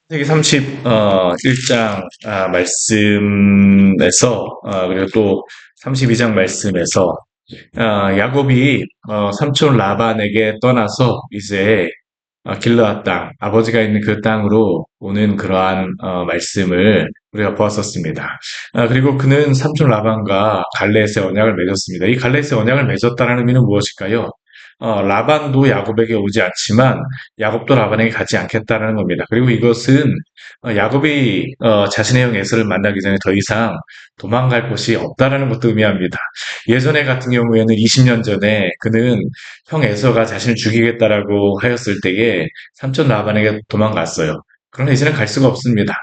세기 31장 말씀에서 그리고 또 32장 말씀에서 야곱이 삼촌 라반에게 떠나서 이제 길르앗 땅, 아버지가 있는 그 땅으로 오는 그러한 말씀을 우리가 보았었습니다. 그리고 그는 삼촌 라반과 갈레앗의 언약을 맺었습니다. 이 갈레앗의 언약을 맺었다는 의미는 무엇일까요? 라반도 야곱에게 오지 않지만 야곱도 라반에게 가지 않겠다는 겁니다. 그리고 이것은 야곱이 자신의 형 에서를 만나기 전에 더 이상 도망갈 곳이 없다라는 것도 의미합니다. 예전에 같은 경우에는 20년 전에 그는 형 에서가 자신을 죽이겠다라고 하였을 때에 삼촌 라반에게 도망갔어요. 그러나 이제는 갈 수가 없습니다.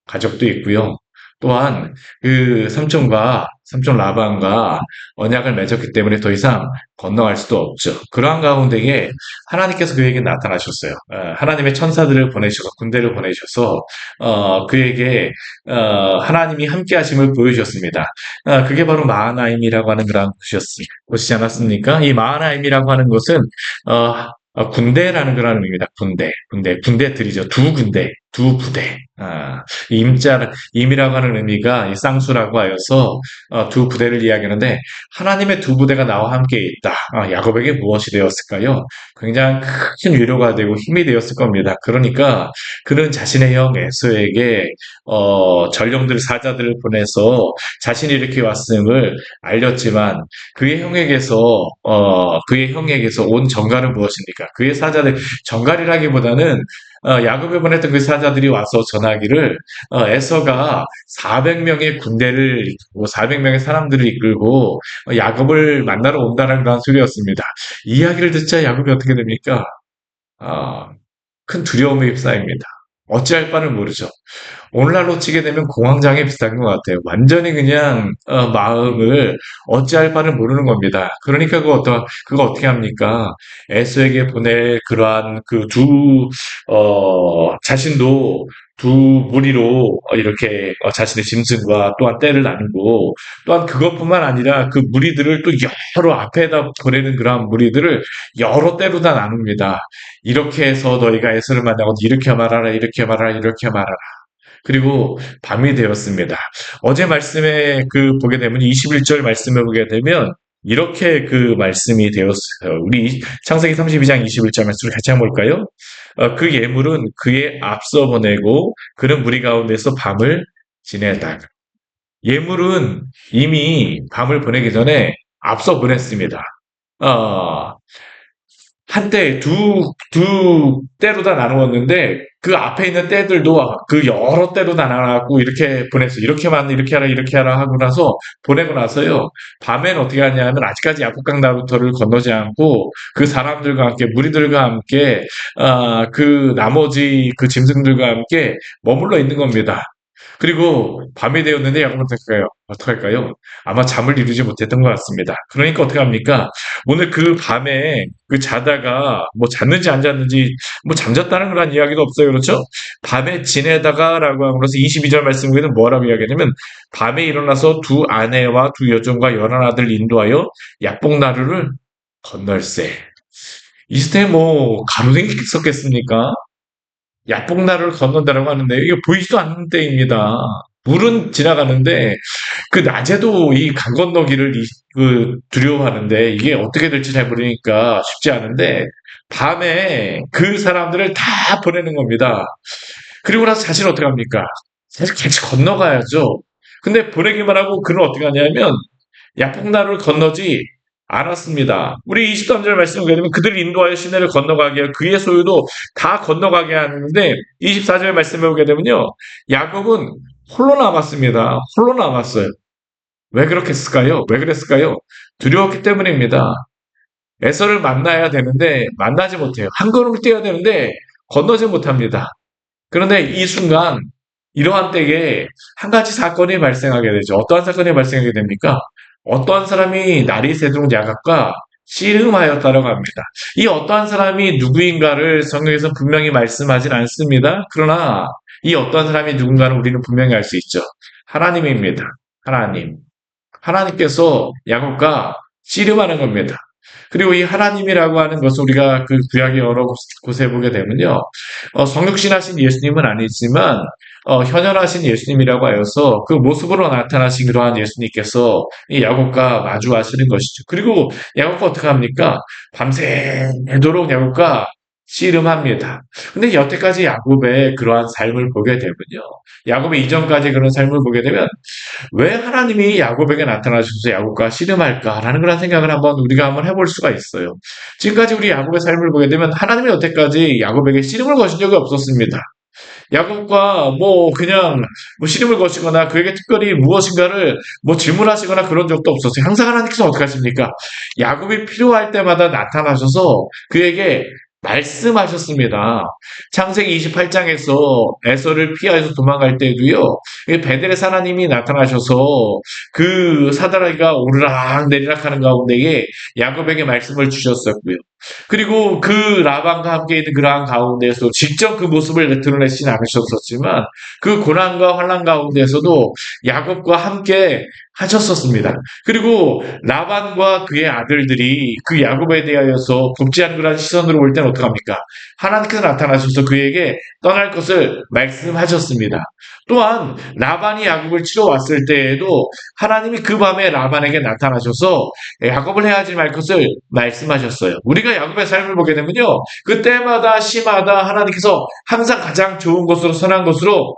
가족도 있고요. 또한 그 삼촌 라반과 언약을 맺었기 때문에 더 이상 건너갈 수도 없죠. 그러한 가운데에 하나님께서 그에게 나타나셨어요. 하나님의 천사들을 보내셔서 군대를 보내셔서 그에게 하나님이 함께 하심을 보여주셨습니다. 그게 바로 마하나임이라고 하는 그런 곳이지 않았습니까? 이 마하나임이라고 하는 것은 군대라는 그런 의미입니다. 군대들이죠. 두 군대, 두 부대. 임이라고 하는 의미가 이 쌍수라고 하여서 두 부대를 이야기하는데 하나님의 두 부대가 나와 함께 있다. 야곱에게 무엇이 되었을까요? 굉장히 큰 위로가 되고 힘이 되었을 겁니다. 그러니까 그는 자신의 형 에서에게 전령들 사자들을 보내서 자신이 이렇게 왔음을 알렸지만 그의 형에게서 온 전갈은 무엇입니까? 그의 사자들 전갈이라기보다는 야곱에 보냈던 그 사자들이 와서 전하기를 에서가 400명의 군대를 이끌고 400명의 사람들을 이끌고 야곱을 만나러 온다는 그런 소리였습니다. 이 이야기를 듣자 야곱이 어떻게 됩니까? 아, 큰 두려움에 휩싸입니다. 어찌할 바를 모르죠. 오늘날로 치게 되면 공황장애 비슷한 것 같아요. 완전히 그냥 마음을 어찌할 바를 모르는 겁니다. 그러니까 그거 어떻게 합니까? 에서에게 보낼 그러한 자신도 두 무리로 이렇게 자신의 짐승과 또한 떼를 나누고 또한 그것뿐만 아니라 그 무리들을 또 여러 앞에다 보내는 그러한 무리들을 여러 때로 다 나눕니다. 이렇게 해서 너희가 에서를 만나고 이렇게 말하라, 이렇게 말하라, 이렇게 말하라. 그리고 밤이 되었습니다. 어제 말씀에 보게 되면 21절 말씀을 보게 되면 이렇게 그 말씀이 되었어요. 우리 창세기 32장 21절 말씀을 같이 한번 볼까요? 그 예물은 그의 앞서 보내고 그는 무리 가운데서 밤을 지내다가 예물은 이미 밤을 보내기 전에 앞서 보냈습니다. 어, 한때 두 때로 다 나누었는데 그 앞에 있는 때들도 그 여러 때로 다 나눠갖고 이렇게 보냈어요. 이렇게 하라 하고 나서 보내고 나서요. 밤엔 어떻게 하냐면 아직까지 야복강 나루터를 건너지 않고 그 사람들과 함께 무리들과 함께 그 나머지 그 짐승들과 함께 머물러 있는 겁니다. 그리고 밤이 되었는데 야곱은 어떡할까요? 아마 잠을 이루지 못했던 것 같습니다. 그러니까 어떡합니까? 오늘 그 밤에 자다가 뭐 잤는지 안 잤는지 뭐 잠잤다는 그런 이야기도 없어요. 그렇죠? 밤에 지내다가라고 하면서 22절 말씀에는 뭐라고 이야기하냐면 밤에 일어나서 두 아내와 두 여종과 열한 아들 인도하여 약복나루를 건널세. 이 시대에 뭐 가로등이 있었겠습니까? 약복나루를 건넌다라고 하는데 이게 보이지도 않는 때입니다. 물은 지나가는데 그 낮에도 이 강 건너기를 두려워하는데 이게 어떻게 될지 잘 모르니까 쉽지 않은데 밤에 그 사람들을 다 보내는 겁니다. 그리고 나서 자신은 어떻게 합니까? 사실 같이 건너가야죠. 근데 보내기만 하고 그는 어떻게 하냐면 약복나루를 건너지 않았습니다. 우리 23절 말씀을 보게 되면 그들을 인도하여 시내를 건너가게 하여 그의 소유도 다 건너가게 하는데 24절 말씀을 보게 되면요. 야곱은 홀로 남았습니다. 홀로 남았어요. 왜 그렇겠을까요? 왜 그랬을까요? 두려웠기 때문입니다. 에서를 만나야 되는데 만나지 못해요. 한 걸음을 뛰어야 되는데 건너지 못합니다. 그런데 이 순간 이러한 때에 한 가지 사건이 발생하게 되죠. 어떠한 사건이 발생하게 됩니까? 어떠한 사람이 나리 세종 야갑과 씨름하였다라고 합니다. 이 어떠한 사람이 누구인가를 성경에서 분명히 말씀하진 않습니다. 그러나 이 어떠한 사람이 누군가는 우리는 분명히 알 수 있죠. 하나님입니다. 하나님. 하나님께서 야곱과 씨름하는 겁니다. 그리고 이 하나님이라고 하는 것을 우리가 그 구약의 여러 곳에 보게 되면요. 성육신하신 예수님은 아니지만 현현하신 예수님이라고 하여서 그 모습으로 나타나신 그러한 예수님께서 이 야곱과 마주하시는 것이죠. 그리고 야곱과 어떻게 합니까? 밤새도록 야곱과 씨름합니다. 근데 여태까지 야곱의 그러한 삶을 보게 되면요. 야곱의 이전까지 그런 삶을 보게 되면 왜 하나님이 야곱에게 나타나셔서 야곱과 씨름할까라는 그런 생각을 우리가 한번 해볼 수가 있어요. 지금까지 우리 야곱의 삶을 보게 되면 하나님이 여태까지 야곱에게 씨름을 거신 적이 없었습니다. 야곱과 그냥 씨름을 거시거나 그에게 특별히 무엇인가를 질문하시거나 그런 적도 없었어요. 항상 하나님께서 어떻게 하십니까? 야곱이 필요할 때마다 나타나셔서 그에게 말씀하셨습니다. 창세기 28장에서 에서를 피하여서 도망갈 때도요, 베델의 하나님이 나타나셔서 그 사다리가 오르락 내리락 하는 가운데에 야곱에게 말씀을 주셨었고요. 그리고 그 라반과 함께 있는 그러한 가운데에서 직접 그 모습을 드러내시진 않으셨었지만 그 고난과 환난 가운데에서도 야곱과 함께 하셨었습니다. 그리고 라반과 그의 아들들이 그 야곱에 대하여서 굽지 않은 그런 시선으로 볼 때는 어떡합니까? 하나님께서 나타나셔서 그에게 떠날 것을 말씀하셨습니다. 또한 라반이 야곱을 치러 왔을 때에도 하나님이 그 밤에 라반에게 나타나셔서 야곱을 해하지 말 것을 말씀하셨어요. 우리가 야곱의 삶을 보게 되면요. 그때마다 시마다 하나님께서 항상 가장 좋은 것으로 선한 것으로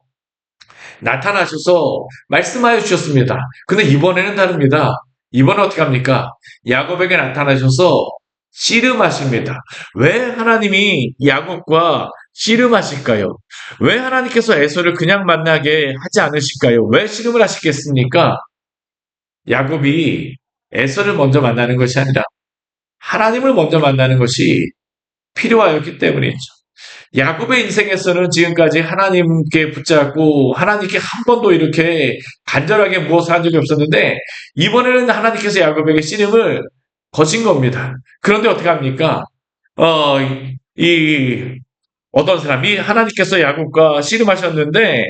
나타나셔서 말씀하여 주셨습니다. 근데 이번에는 다릅니다. 이번에 어떻게 합니까? 야곱에게 나타나셔서 씨름하십니다. 왜 하나님이 야곱과 씨름하실까요? 왜 하나님께서 에서를 그냥 만나게 하지 않으실까요? 왜 씨름을 하시겠습니까? 야곱이 에서를 먼저 만나는 것이 아니라 하나님을 먼저 만나는 것이 필요하였기 때문이죠. 야곱의 인생에서는 지금까지 하나님께 붙잡고 하나님께 한 번도 이렇게 간절하게 무엇을 한 적이 없었는데 이번에는 하나님께서 야곱에게 씨름을 거신 겁니다. 그런데 어떻게 합니까? 어, 이 어떤 사람이 하나님께서 야곱과 씨름하셨는데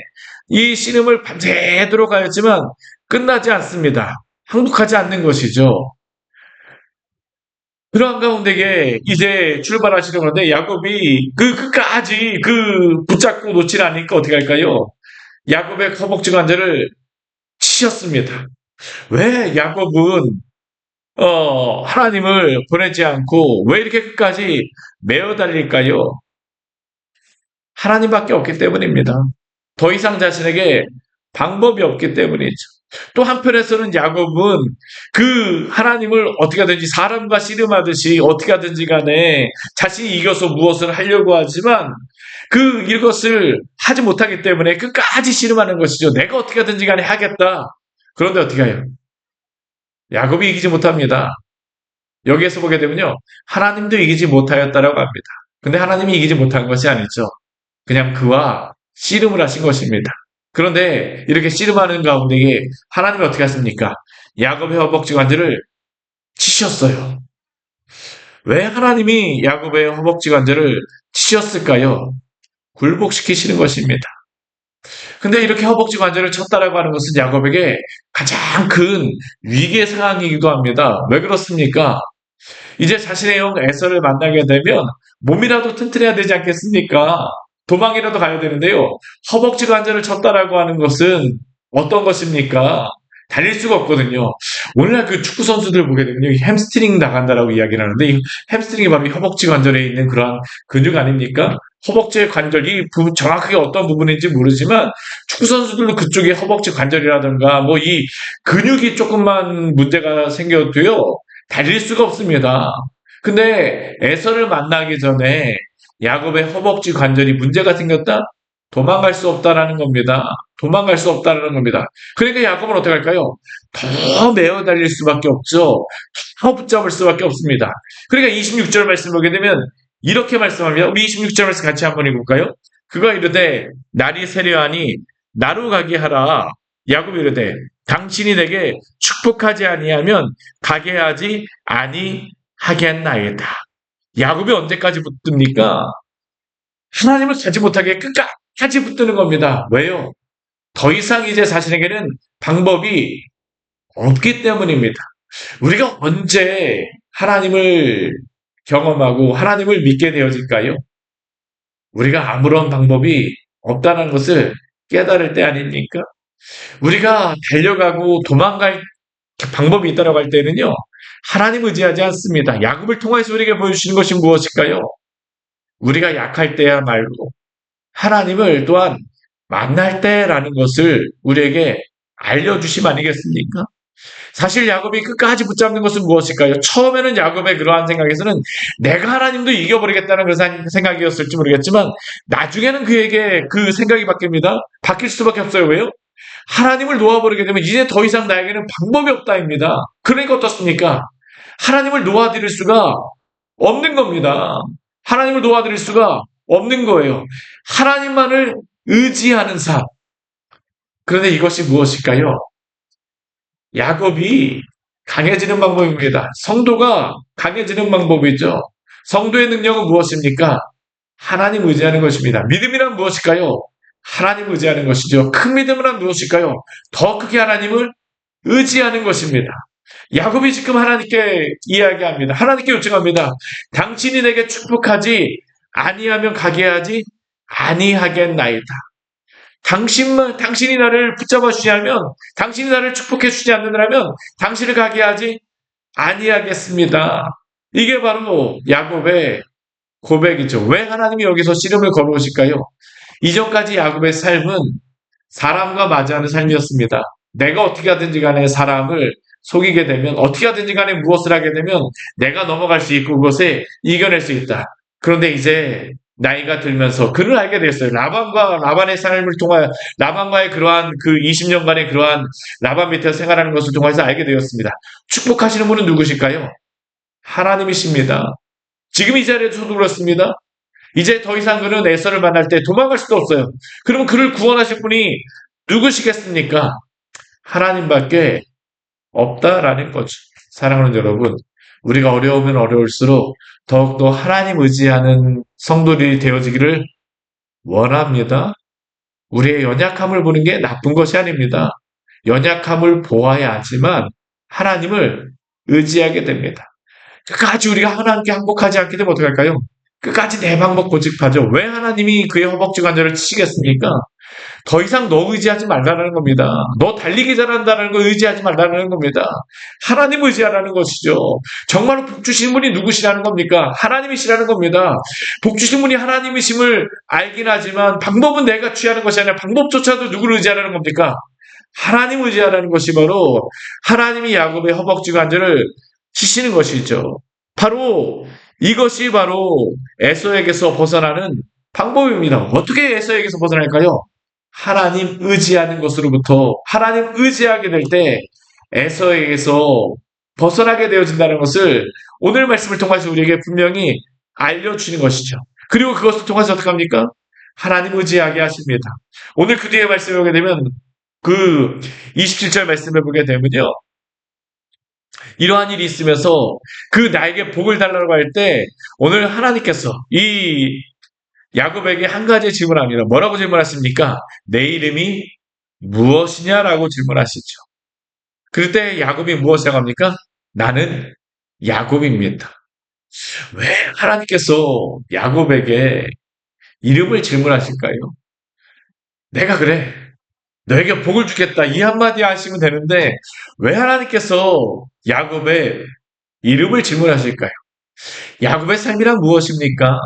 이 씨름을 밤새도록 하였지만 끝나지 않습니다. 항복하지 않는 것이죠. 그러한 가운데에 이제 출발하시는 건데 야곱이 그 끝까지 붙잡고 놓질 않으니까 어떻게 할까요? 야곱의 허벅지 관절을 치셨습니다. 왜 야곱은 하나님을 보내지 않고 왜 이렇게 끝까지 매어 달릴까요? 하나님밖에 없기 때문입니다. 더 이상 자신에게 방법이 없기 때문이죠. 또 한편에서는 야곱은 그 하나님을 어떻게 하든지 사람과 씨름하듯이 어떻게 하든지 간에 자신이 이겨서 무엇을 하려고 하지만 이것을 하지 못하기 때문에 끝까지 씨름하는 것이죠. 내가 어떻게 하든지 간에 하겠다. 그런데 어떻게 해요? 야곱이 이기지 못합니다. 여기에서 보게 되면요. 하나님도 이기지 못하였다라고 합니다. 근데 하나님이 이기지 못한 것이 아니죠. 그냥 그와 씨름을 하신 것입니다. 그런데 이렇게 씨름하는 가운데에 하나님이 어떻게 하십니까? 야곱의 허벅지 관절을 치셨어요. 왜 하나님이 야곱의 허벅지 관절을 치셨을까요? 굴복시키시는 것입니다. 근데 이렇게 허벅지 관절을 쳤다라고 하는 것은 야곱에게 가장 큰 위기의 상황이기도 합니다. 왜 그렇습니까? 이제 자신의 형 에서를 만나게 되면 몸이라도 튼튼해야 되지 않겠습니까? 도망이라도 가야 되는데요. 허벅지 관절을 쳤다라고 하는 것은 어떤 것입니까? 달릴 수가 없거든요. 오늘날 그 축구 선수들 보게 되면 햄스트링 나간다라고 이야기를 하는데 이 햄스트링이 바로 이 허벅지 관절에 있는 그러한 근육 아닙니까? 허벅지의 관절이 정확하게 어떤 부분인지 모르지만 축구 선수들도 그쪽에 허벅지 관절이라든가 이 근육이 조금만 문제가 생겨도요 달릴 수가 없습니다. 근데 에서를 만나기 전에 야곱의 허벅지 관절이 문제가 생겼다? 도망갈 수 없다라는 겁니다. 도망갈 수 없다라는 겁니다. 그러니까 야곱은 어떻게 할까요? 더 메어 달릴 수밖에 없죠. 더 붙잡을 수밖에 없습니다. 그러니까 26절 말씀 보게 되면 이렇게 말씀합니다. 우리 26절 말씀 같이 한번 읽어볼까요? 그가 이르되 날이 세려하니 나로 가게 하라. 야곱이 이르되 당신이 내게 축복하지 아니하면 가게 하지 아니하겠나이다. 야곱이 언제까지 붙듭니까? 하나님을 가지 못하게 끝까지 붙드는 겁니다. 왜요? 더 이상 이제 자신에게는 방법이 없기 때문입니다. 우리가 언제 하나님을 경험하고 하나님을 믿게 되어질까요? 우리가 아무런 방법이 없다는 것을 깨달을 때 아닙니까? 우리가 달려가고 도망갈 방법이 있다고 할 때는요, 하나님 의지하지 않습니다. 야곱을 통해서 우리에게 보여주시는 것이 무엇일까요? 우리가 약할 때야 말고 하나님을 또한 만날 때라는 것을 우리에게 알려주심 아니겠습니까? 사실 야곱이 끝까지 붙잡는 것은 무엇일까요? 처음에는 야곱의 그러한 생각에서는 내가 하나님도 이겨버리겠다는 그런 생각이었을지 모르겠지만 나중에는 그에게 그 생각이 바뀝니다. 바뀔 수밖에 없어요. 왜요? 하나님을 놓아버리게 되면 이제 더 이상 나에게는 방법이 없다입니다. 그러니까 어떻습니까? 하나님을 놓아드릴 수가 없는 겁니다. 하나님을 놓아드릴 수가 없는 거예요. 하나님만을 의지하는 삶. 그런데 이것이 무엇일까요? 야곱이 강해지는 방법입니다. 성도가 강해지는 방법이죠. 성도의 능력은 무엇입니까? 하나님 의지하는 것입니다. 믿음이란 무엇일까요? 하나님 의지하는 것이죠. 큰 믿음이란 무엇일까요? 더 크게 하나님을 의지하는 것입니다. 야곱이 지금 하나님께 이야기합니다. 하나님께 요청합니다. 당신이 내게 축복하지 아니하면 가게 하지 아니하겠나이다. 당신이 나를 붙잡아 주지 않으면, 당신이 나를 축복해 주지 않는다면 당신을 가게 하지 아니하겠습니다. 이게 바로 야곱의 고백이죠. 왜 하나님이 여기서 씨름을 걸어오실까요? 이전까지 야곱의 삶은 사람과 맞이하는 삶이었습니다. 내가 어떻게 하든지 간에 사람을 속이게 되면, 어떻게 하든지 간에 무엇을 하게 되면 내가 넘어갈 수 있고 그것에 이겨낼 수 있다. 그런데 이제 나이가 들면서 그를 알게 됐어요. 라반의 삶을 통하여, 라반과의 그러한 그 20년간의 그러한 라반 밑에서 생활하는 것을 통해서 알게 되었습니다. 축복하시는 분은 누구실까요? 하나님이십니다. 지금 이 자리에서도 그렇습니다. 이제 더 이상 그는 에서를 만날 때 도망갈 수도 없어요. 그러면 그를 구원하실 분이 누구시겠습니까? 하나님밖에 없다라는 거죠. 사랑하는 여러분, 우리가 어려우면 어려울수록 더욱더 하나님 의지하는 성도들이 되어지기를 원합니다. 우리의 연약함을 보는 게 나쁜 것이 아닙니다. 연약함을 보아야 하지만 하나님을 의지하게 됩니다. 끝까지 우리가 하나님께 항복하지 않게 되면 어떡할까요? 끝까지 내 방법 고집하죠. 왜 하나님이 그의 허벅지 관절을 치시겠습니까? 더 이상 너 의지하지 말라는 겁니다. 너 달리기 잘한다는 거 의지하지 말라는 겁니다. 하나님 의지하라는 것이죠. 정말로 복 주신 분이 누구시라는 겁니까? 하나님이시라는 겁니다. 복 주신 분이 하나님이심을 알긴 하지만 방법은 내가 취하는 것이 아니라 방법조차도 누구를 의지하라는 겁니까? 하나님 의지하라는 것이 바로 하나님이 야곱의 허벅지 관절을 치시는 것이죠. 바로 이것이 바로 에서에게서 벗어나는 방법입니다. 어떻게 에서에게서 벗어날까요? 하나님 의지하는 것으로부터 하나님 의지하게 될 때 에서에게서 벗어나게 되어진다는 것을 오늘 말씀을 통해서 우리에게 분명히 알려주시는 것이죠. 그리고 그것을 통해서 어떻게 합니까? 하나님 의지하게 하십니다. 오늘 그 뒤에 말씀을 보게 되면 그 27절 말씀을 보게 되면요. 이러한 일이 있으면서 그 나에게 복을 달라고 할 때 오늘 하나님께서 이 야곱에게 한 가지 질문합니다. 뭐라고 질문하십니까? 내 이름이 무엇이냐라고 질문하시죠. 그럴 때 야곱이 무엇이라고 합니까? 나는 야곱입니다. 왜 하나님께서 야곱에게 이름을 질문하실까요? 내가 그래. 너에게 복을 주겠다. 이 한마디 하시면 되는데 왜 하나님께서 야곱의 이름을 질문하실까요? 야곱의 삶이란 무엇입니까?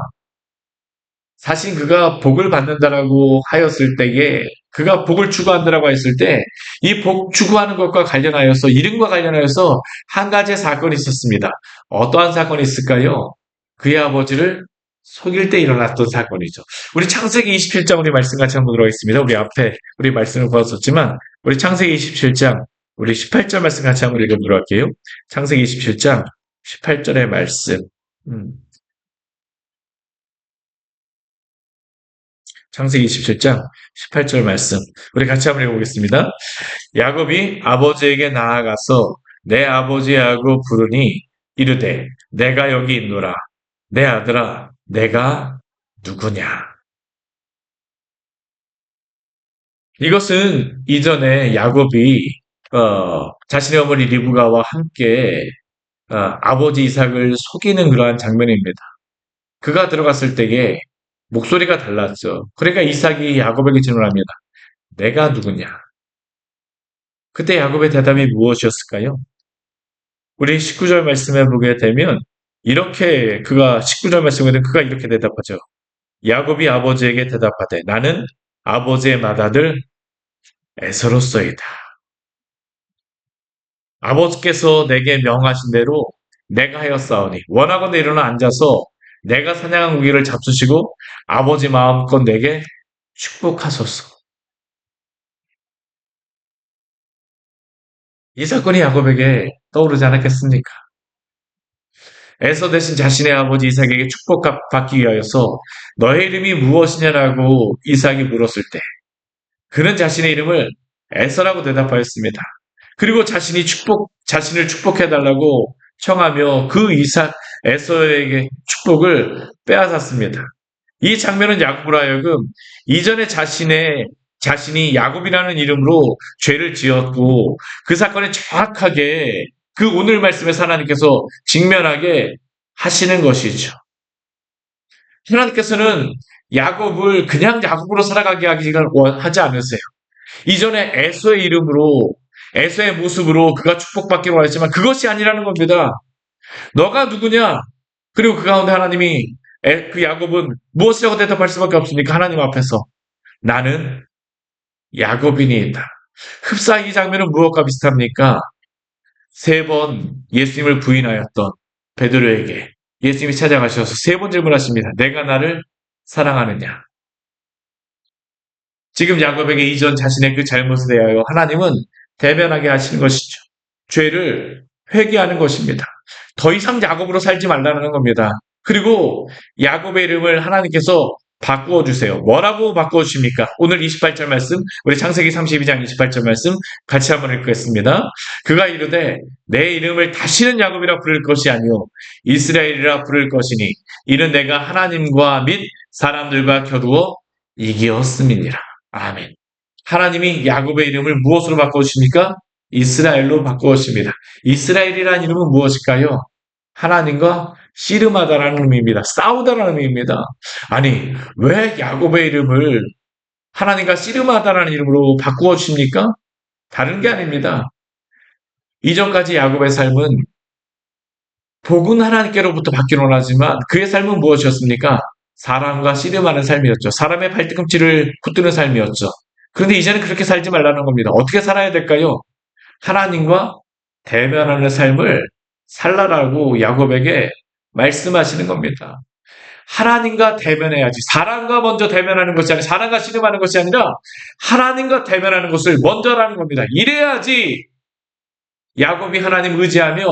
사실 그가 복을 받는다라고 하였을 때에 그가 복을 추구한다라고 했을 때 이 복 추구하는 것과 관련하여서 이름과 관련하여서 한 가지 사건이 있었습니다. 어떠한 사건이 있을까요? 그의 아버지를 속일 때 일어났던 사건이죠. 우리 창세기 27장 우리 말씀 같이 한번 들어가겠습니다. 우리 앞에 우리 말씀을 보았었지만 우리 창세기 27장 우리 18절 말씀 같이 한번 읽어보도록 할게요. 창세기 27장 18절의 말씀. 창세기 27장 18절 말씀. 우리 같이 한번 읽어보겠습니다. 야곱이 아버지에게 나아가서 내 아버지하고 부르니 이르되 내가 여기 있노라. 내 아들아 내가 누구냐. 이것은 이전에 야곱이 자신의 어머니 리브가와 함께 아버지 이삭을 속이는 그러한 장면입니다. 그가 들어갔을 때에 목소리가 달랐죠. 그러니까 이삭이 야곱에게 질문합니다. 내가 누구냐? 그때 야곱의 대답이 무엇이었을까요? 우리 19절 말씀에 보게 되면 이렇게 그가 19절 말씀에 보면 그가 이렇게 대답하죠. 야곱이 아버지에게 대답하되 나는 아버지의 맏아들 에서로서이다. 아버지께서 내게 명하신 대로 내가 하였사오니 원하건대 일어나 앉아서 내가 사냥한 고기를 잡수시고 아버지 마음껏 내게 축복하소서. 이 사건이 야곱에게 떠오르지 않았겠습니까? 에서 대신 자신의 아버지 이삭에게 축복받기 위하여서 너의 이름이 무엇이냐라고 이삭이 물었을 때 그는 자신의 이름을 에서라고 대답하였습니다. 그리고 자신을 축복해달라고 청하며 그 이삭 에서에게 축복을 빼앗았습니다. 이 장면은 야곱으로 하여금 이전에 자신이 야곱이라는 이름으로 죄를 지었고 그 사건에 정확하게 그 오늘 말씀에서 하나님께서 직면하게 하시는 것이죠. 하나님께서는 야곱을 그냥 야곱으로 살아가게 하지 않으세요. 이전에 에서의 모습으로 그가 축복받기로 했지만 그것이 아니라는 겁니다. 너가 누구냐? 그리고 그 가운데 하나님이 그 야곱은 무엇이라고 대답할 수밖에 없습니까? 하나님 앞에서 나는 야곱이니이다. 흡사 이 장면은 무엇과 비슷합니까? 3번 예수님을 부인하였던 베드로에게 예수님이 찾아가셔서 3번 질문하십니다. 내가 나를 사랑하느냐? 지금 야곱에게 이전 자신의 그 잘못에 대하여 하나님은 대변하게 하시는 것이죠. 죄를 회개하는 것입니다. 더 이상 야곱으로 살지 말라는 겁니다. 그리고 야곱의 이름을 하나님께서 바꾸어 주세요. 뭐라고 바꾸어 주십니까? 오늘 28절 말씀, 우리 창세기 32장 28절 말씀 같이 한번 읽겠습니다. 그가 이르되 내 이름을 다시는 야곱이라 부를 것이 아니요 이스라엘이라 부를 것이니 이는 내가 하나님과 및 사람들과 겨루어 이기었음이니라. 아멘. 하나님이 야곱의 이름을 무엇으로 바꿔주십니까? 이스라엘로 바꾸었습니다. 이스라엘이라는 이름은 무엇일까요? 하나님과 씨름하다라는 의미입니다. 싸우다라는 의미입니다. 아니, 왜 야곱의 이름을 하나님과 씨름하다라는 이름으로 바꾸어 주십니까? 다른 게 아닙니다. 이전까지 야곱의 삶은 복은 하나님께로부터 받기로 하지만 그의 삶은 무엇이었습니까? 사람과 씨름하는 삶이었죠. 사람의 발뒤꿈치를 붙드는 삶이었죠. 그런데 이제는 그렇게 살지 말라는 겁니다. 어떻게 살아야 될까요? 하나님과 대면하는 삶을 살라라고 야곱에게 말씀하시는 겁니다. 하나님과 대면해야지. 사람과 먼저 대면하는 것이 아니라 사람과 씨름하는 것이 아니라 하나님과 대면하는 것을 먼저 하라는 겁니다. 이래야지 야곱이 하나님 의지하며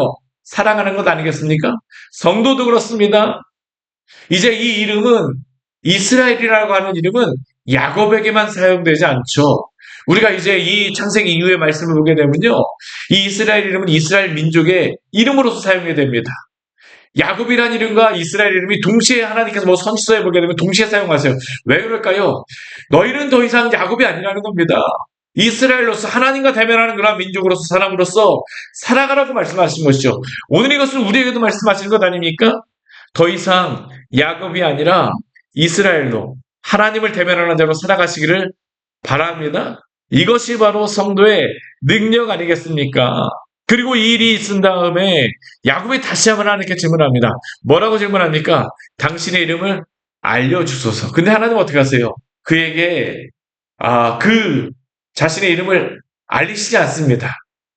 사랑하는 것 아니겠습니까? 성도도 그렇습니다. 이제 이 이름은 이스라엘이라고 하는 이름은 야곱에게만 사용되지 않죠. 우리가 이제 이 창세기 이후의 말씀을 보게 되면요. 이 이스라엘 이름은 이스라엘 민족의 이름으로서 사용이 됩니다. 야곱이라는 이름과 이스라엘 이름이 동시에 하나님께서 뭐 선지서에 보게 되면 동시에 사용하세요. 왜 그럴까요? 너희는 더 이상 야곱이 아니라는 겁니다. 이스라엘로서 하나님과 대면하는 그런 민족으로서 사람으로서 살아가라고 말씀하신 것이죠. 오늘 이것은 우리에게도 말씀하시는 것 아닙니까? 더 이상 야곱이 아니라 이스라엘로 하나님을 대면하는 자로 살아가시기를 바랍니다. 이것이 바로 성도의 능력 아니겠습니까? 그리고 이 일이 있은 다음에 야곱이 다시 한번 하나님께 질문합니다. 뭐라고 질문합니까? 당신의 이름을 알려주소서. 근데 하나님 어떻게 하세요? 그에게 그 자신의 이름을 알리시지 않습니다.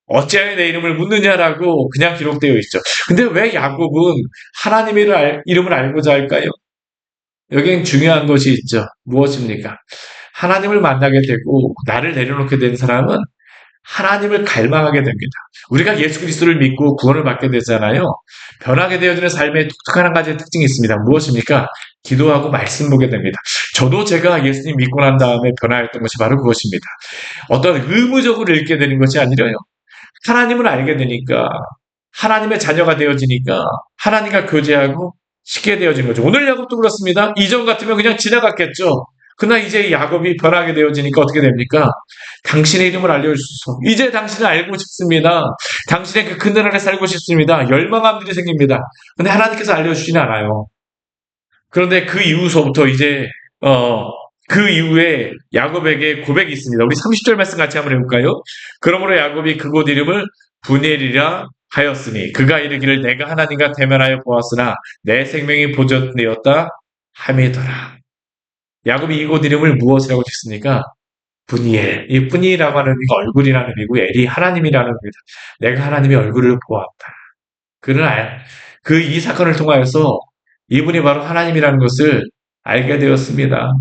어찌하여 내 이름을 묻느냐라고 그냥 기록되어 있죠. 근데 왜 야곱은 하나님의 이름을 알고자 할까요? 여기엔 중요한 것이 있죠. 무엇입니까? 하나님을 만나게 되고 나를 내려놓게 된 사람은 하나님을 갈망하게 됩니다. 우리가 예수 그리스도를 믿고 구원을 받게 되잖아요. 변하게 되어지는 삶에 독특한 한 가지의 특징이 있습니다. 무엇입니까? 기도하고 말씀 보게 됩니다. 저도 제가 예수님 믿고 난 다음에 변화했던 것이 바로 그것입니다. 어떤 의무적으로 읽게 되는 것이 아니라요. 하나님을 알게 되니까 하나님의 자녀가 되어지니까 하나님과 교제하고 쉽게 되어진 거죠. 오늘 야곱도 그렇습니다. 이전 같으면 그냥 지나갔겠죠. 그러나 이제 야곱이 변하게 되어지니까 어떻게 됩니까? 당신의 이름을 알려주소서. 이제 당신을 알고 싶습니다. 당신의 그 그늘 아래 살고 싶습니다. 열망한 일이 생깁니다. 근데 하나님께서 알려주지는 않아요. 그런데 그 이후서부터 이제 어, 그 이후에 야곱에게 고백이 있습니다. 우리 30절 말씀 같이 한번 해볼까요? 그러므로 야곱이 그곳 이름을 브넬이라 하였으니 그가 이르기를 내가 하나님과 대면하여 보았으나 내 생명이 보존되었다 함이더라. 야곱이 이곳 이름을 무엇이라고 짓습니까? 분이엘. 이 분이라고 하는 의미가 얼굴이라는 의미고 엘이 하나님이라는 의미다. 내가 하나님의 얼굴을 보았다. 그는 그 이 사건을 통하여서 이분이 바로 하나님이라는 것을 알게 되었습니다.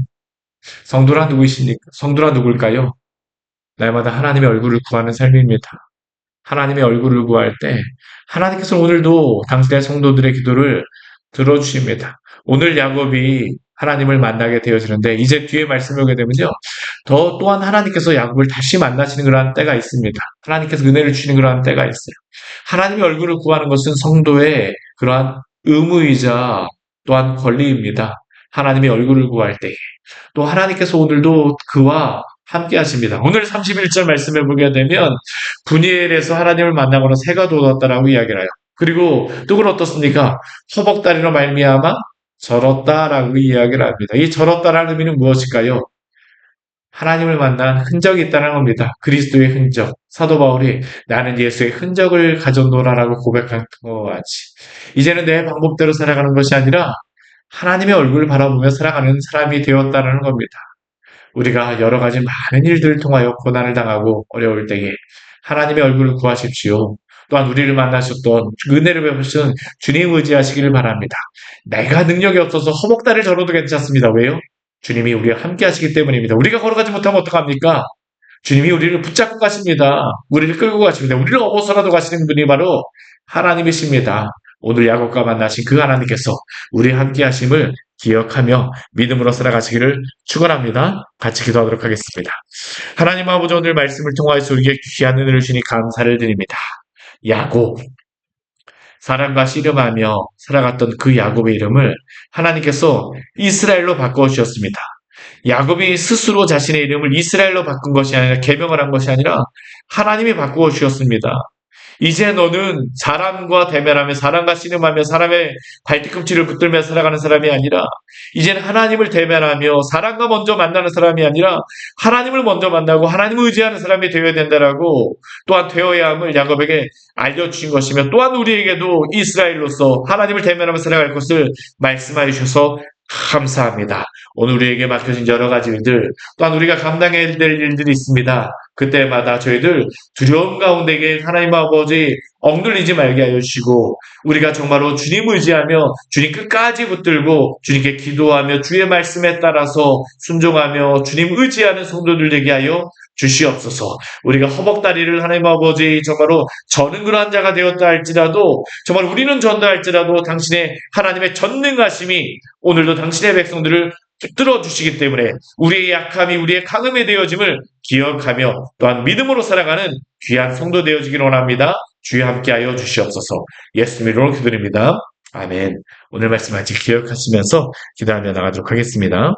성도란 누구이십니까? 성도란 누굴까요? 날마다 하나님의 얼굴을 구하는 삶입니다. 하나님의 얼굴을 구할 때 하나님께서 오늘도 당신의 성도들의 기도를 들어주십니다. 오늘 야곱이 하나님을 만나게 되어지는데 이제 뒤에 말씀을 보게 되면요. 또한 하나님께서 야곱을 다시 만나시는 그러한 때가 있습니다. 하나님께서 은혜를 주시는 그러한 때가 있어요. 하나님의 얼굴을 구하는 것은 성도의 그러한 의무이자 또한 권리입니다. 하나님의 얼굴을 구할 때 또 하나님께서 오늘도 그와 함께 하십니다. 오늘 31절 말씀을 보게 되면 분이엘에서 하나님을 만나고는 새가 돋았다라고 이야기를 해요. 그리고 또 그건 어떻습니까? 허벅다리로 말미암아 절었다라고 이야기를 합니다. 이 절었다라는 의미는 무엇일까요? 하나님을 만난 흔적이 있다는 겁니다. 그리스도의 흔적. 사도 바울이 나는 예수의 흔적을 가졌노라라고 고백한 것과 같이 이제는 내 방법대로 살아가는 것이 아니라 하나님의 얼굴을 바라보며 살아가는 사람이 되었다는 겁니다. 우리가 여러 가지 많은 일들을 통하여 고난을 당하고 어려울 때에 하나님의 얼굴을 구하십시오. 또한 우리를 만나셨던 은혜를 베푸신 주님 의지하시기를 바랍니다. 내가 능력이 없어서 허벅다리를 절어도 괜찮습니다. 왜요? 주님이 우리와 함께 하시기 때문입니다. 우리가 걸어가지 못하면 어떡합니까? 주님이 우리를 붙잡고 가십니다. 우리를 끌고 가십니다. 우리를 업어서라도 가시는 분이 바로 하나님이십니다. 오늘 야곱과 만나신 그 하나님께서 우리와 함께 하심을 기억하며 믿음으로 살아가시기를 축원합니다. 같이 기도하도록 하겠습니다. 하나님 아버지 오늘 말씀을 통하여서 우리에게 귀한 은혜를 주니 감사를 드립니다. 야곱, 사람과 씨름하며 살아갔던 그 야곱의 이름을 하나님께서 이스라엘로 바꿔주셨습니다. 야곱이 스스로 자신의 이름을 이스라엘로 바꾼 것이 아니라 계명을 한 것이 아니라 하나님이 바꾸어 주셨습니다. 이제 너는 사람과 대면하며 사람과 씨름하며 사람의 발뒤꿈치를 붙들며 살아가는 사람이 아니라 이제는 하나님을 대면하며 사람과 먼저 만나는 사람이 아니라 하나님을 먼저 만나고 하나님을 의지하는 사람이 되어야 된다라고 또한 되어야 함을 야곱에게 알려주신 것이며 또한 우리에게도 이스라엘로서 하나님을 대면하며 살아갈 것을 말씀하여 주셔서 감사합니다. 오늘 우리에게 맡겨진 여러 가지 일들, 또한 우리가 감당해야 될 일들이 있습니다. 그때마다 저희들 두려움 가운데에 하나님 아버지 억눌리지 말게 하여 주시고 우리가 정말로 주님 의지하며 주님 끝까지 붙들고 주님께 기도하며 주의 말씀에 따라서 순종하며 주님 의지하는 성도들 되게 하여 주시옵소서. 우리가 허벅다리를 하나님 아버지 정말로 저는 그러한 자가 되었다 할지라도 정말 우리는 전다 할지라도 당신의 하나님의 전능하심이 오늘도 당신의 백성들을 붙들어 주시기 때문에 우리의 약함이 우리의 강함이 되어짐을 기억하며 또한 믿음으로 살아가는 귀한 성도 되어지길 원합니다. 주여 함께하여 주시옵소서. 예수님 이름으로 기도드립니다. 아멘. 오늘 말씀 아직 기억하시면서 기도하며 나가도록 하겠습니다.